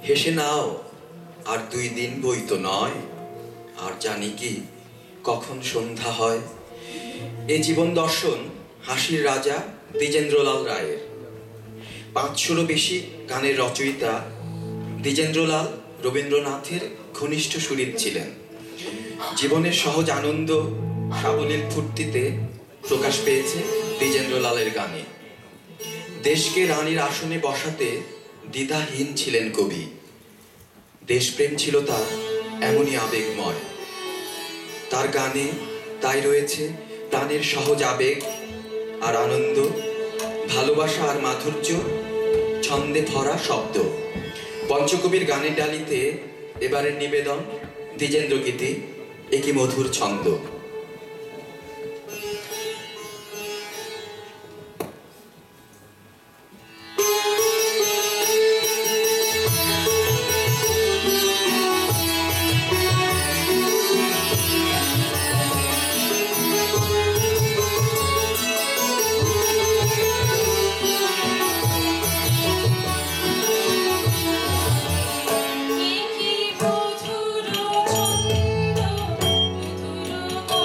হেসে নাও আর 2 দিন বই তো নয়, আর জানি কি কখন সন্ধ্যা হয়। এ জীবন দর্শন হাসির রাজা দ্বিজেন্দ্রলাল রায়ের। 500-ও বেশি গানের রচয়িতা দ্বিজেন্দ্রলাল রবীন্দ্রনাথের ঘনিষ্ঠ সুহৃদ ছিলেন। জীবনের সহজ আনন্দ সাবলীল ফুর্তিতে প্রকাশ পেয়েছে দ্বিজেন্দ্রলালের গানে। দেশকে রানীর আসনে বসাতে দ্বিধাহীন ছিলেন কবি। দেশপ্রেম ছিল তার এমনই আবেগময়। তার গানে তাই রয়েছে প্রাণের সহজ আবেগ আর আনন্দ, ভালোবাসা আর মাধুর্য, ছন্দে ভরা শব্দ। পঞ্চকবির গানের ডালিতে এবারের নিবেদন দ্বিজেন্দ্র গীতি, একই মধুর ছন্দ। মধুর ছন্দ, মধুর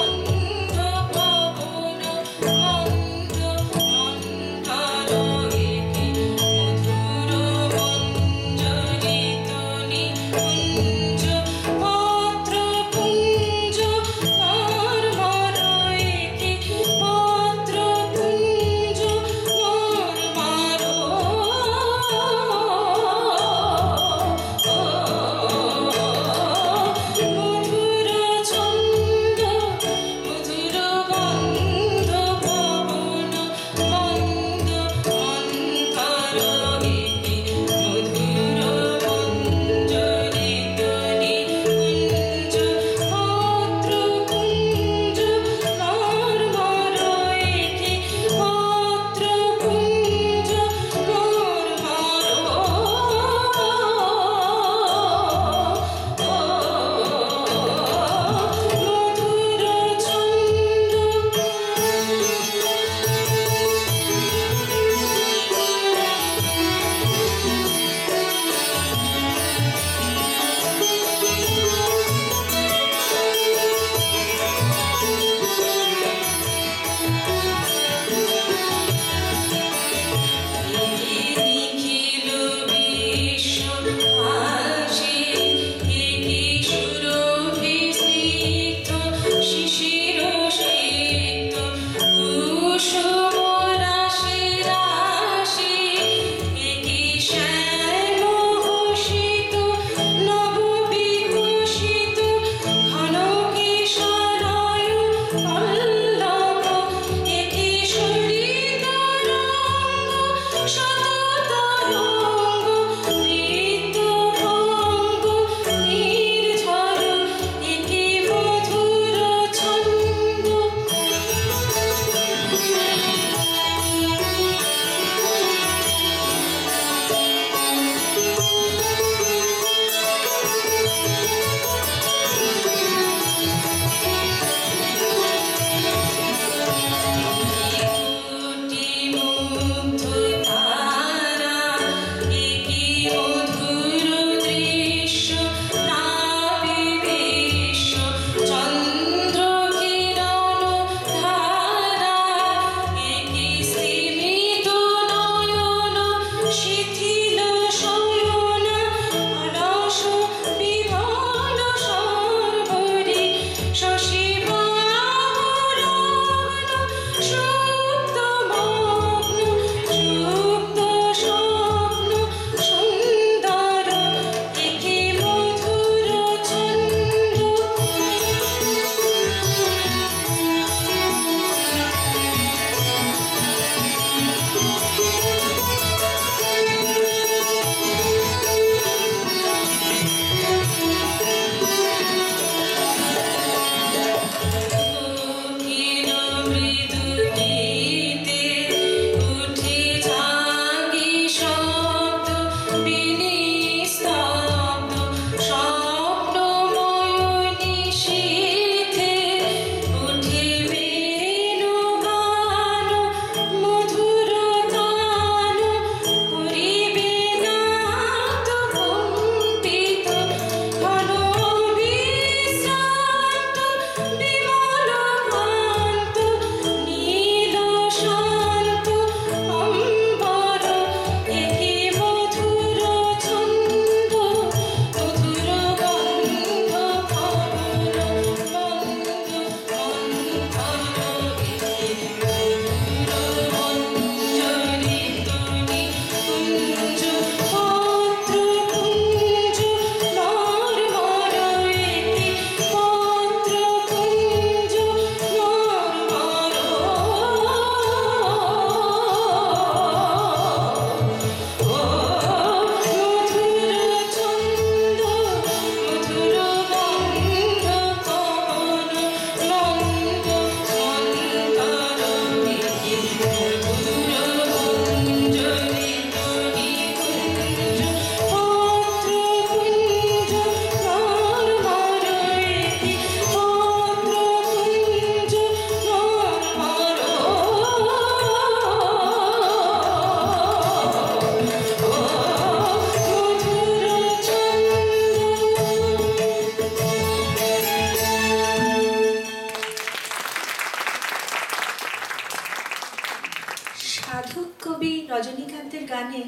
কবি রজনীকান্তের গানে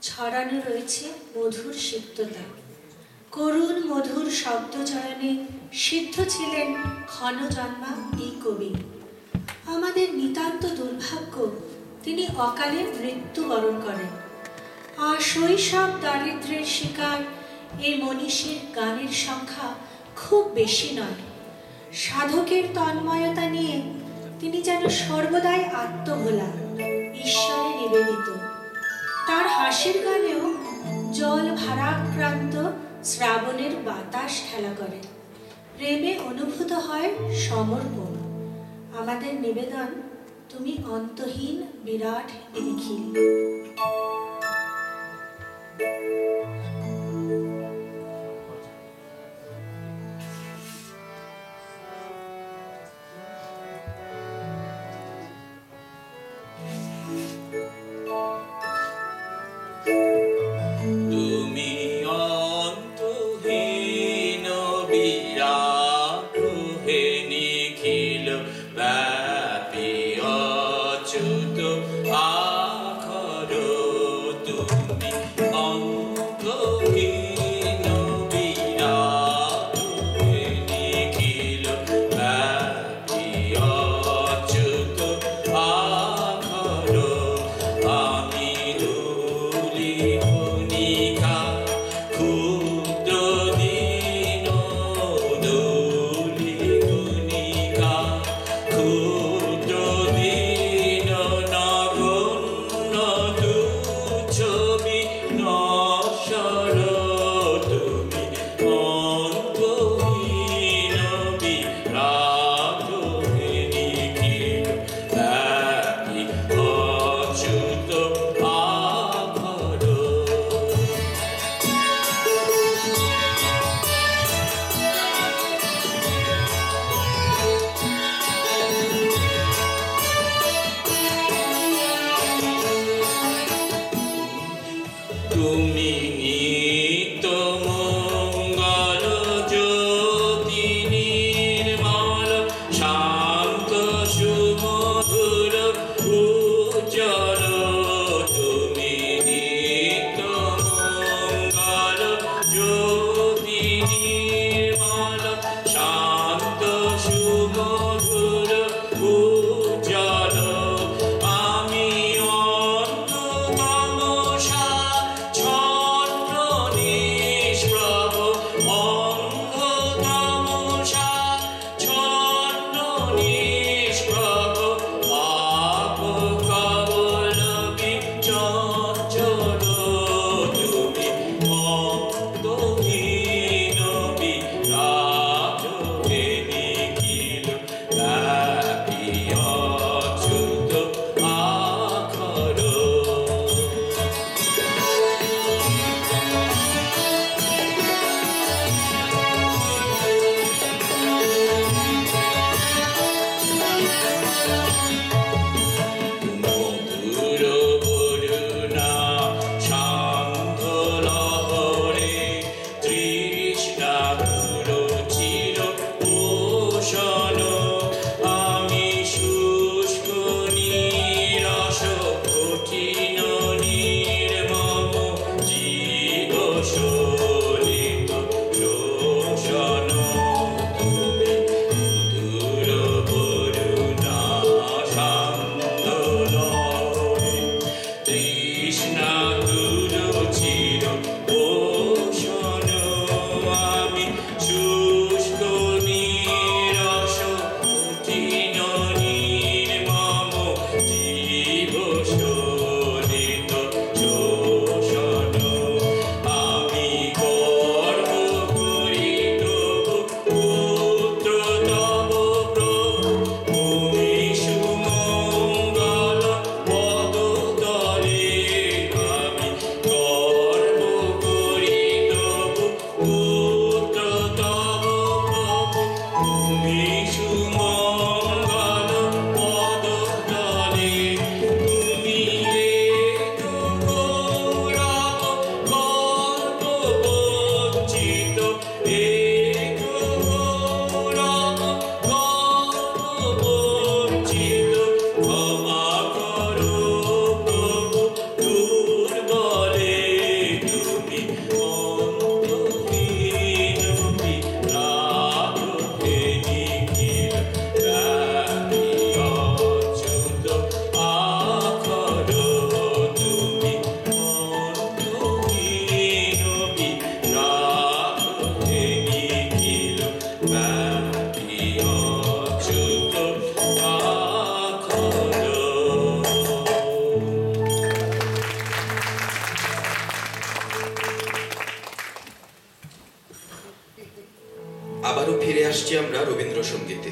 ছড়ানো রয়েছে মধুর সিক্ততা। করুণ মধুর শব্দচয়নে সিদ্ধ ছিলেন ক্ষণজন্মা এই কবি। আমাদের নিতান্ত দুর্ভাগ্য, তিনি অকালে মৃত্যুবরণ করেন। আর শৈশব দারিদ্র্যের শিকার এই মনীষীর গানের সংখ্যা খুব বেশি নয়। সাধকের তন্ময়তা নিয়ে তিনি যেন সর্বদাই আত্মভোলা, ঈশ্বরে নিবেদিত। তার হাসির গানেও জল ভারাক্রান্ত শ্রাবণের বাতাস খেলা করে, প্রেমে অনুভূত হয় সমর্পণ। আমাদের নিবেদন, তুমি অন্তহীন বিরাট নিখিল। Cool. রবীন্দ্রসঙ্গীতে।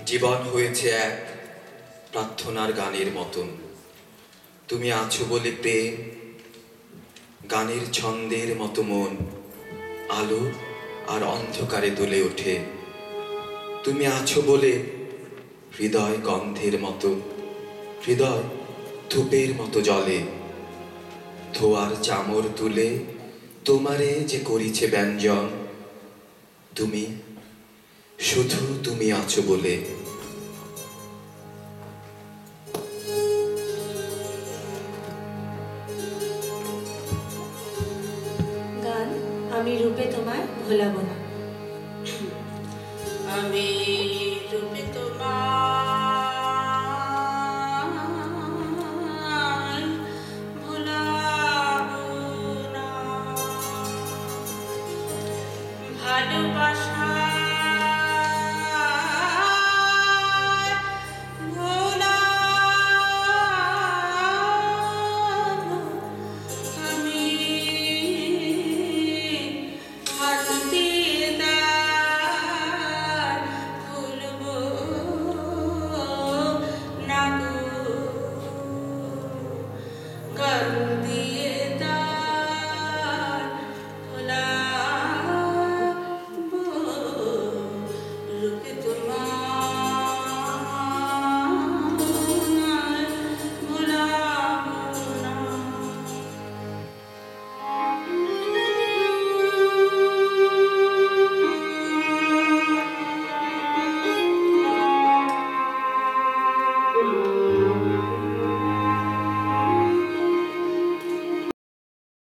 জীবন হয়েছে এক প্রার্থনার গানের মতন। তুমি আছো বলে প্রেম, গানের ছন্দের মতো মন আলো আর অন্ধকারে দুলে ওঠে। তুমি আছো বলে হৃদয় গন্ধের মতো, হৃদয় ধূপের মতো জলে। ধোয়ার চামর তুলে তোমারে যে করিছে ব্যঞ্জন, তুমি শুধু তুমি আছো বলে। গান আমি রূপে তোমায় ভোলাবো না। আমি রূপে তোমার